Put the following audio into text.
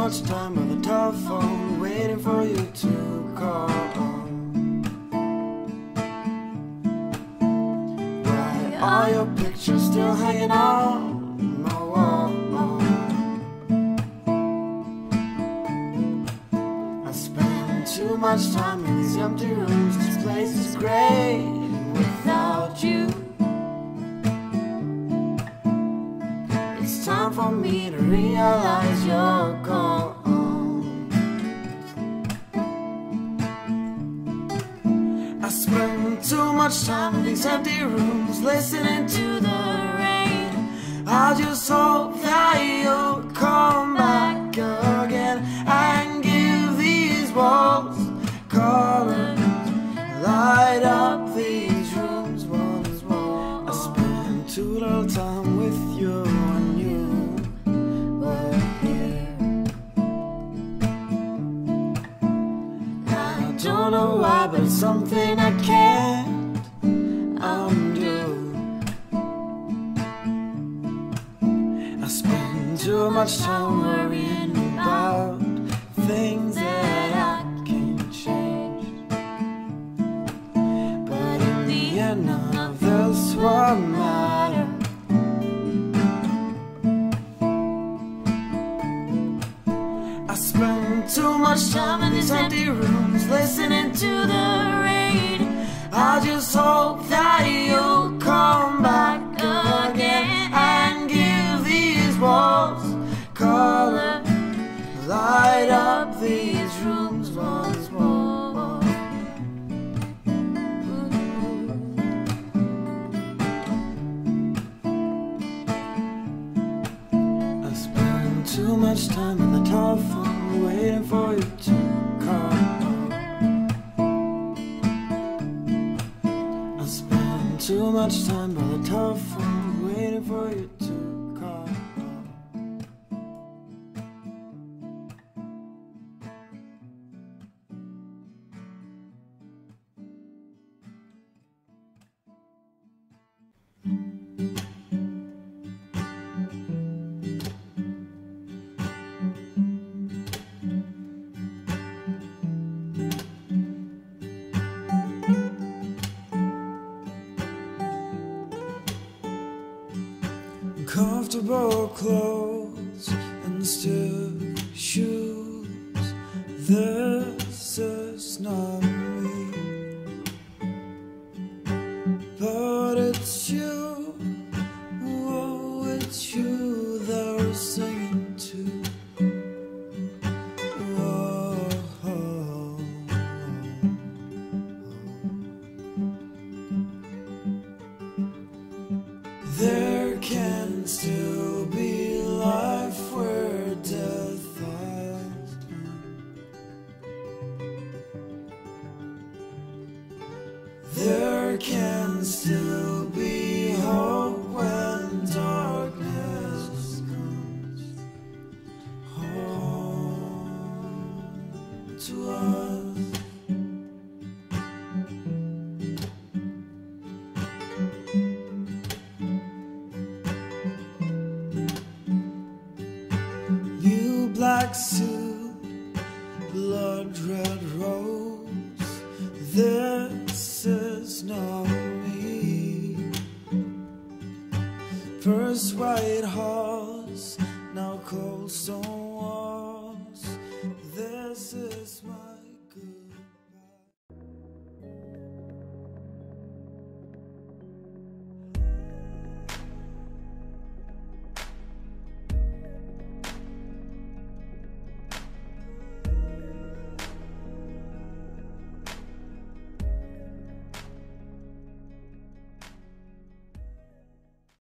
much time on the telephone, waiting for you to call. Why are your pictures still hanging on my wall? I spend too much time in these empty rooms. This place is great without you. It's time for me to realize you're gone. I spend too much time in these empty rooms, listening to the rain. I just hope that you'll come back again and give these walls color, light up these rooms once more. I spend too little time with you when you were here. I don't know why, but it's something I can't undo. I spend too much time worrying about things that I can't change. But in the end, none of this will matter. I spend too much time in these empty rooms, listening to the rain. I just hope that you'll come back again and give these walls color, light up these rooms once more. I spend too much time on the telephone, waiting for you to call. I spend too much time by the telephone, waiting for you to call. Comfortable clothes and stiff shoes. This is not me, but it's you. Oh, it's you that we're singing to. Oh, oh, oh. There can still be life where death has come. There can still be hope when darkness comes home to us. Black suit, blood red rose. This is not me. First white horse, now cold stone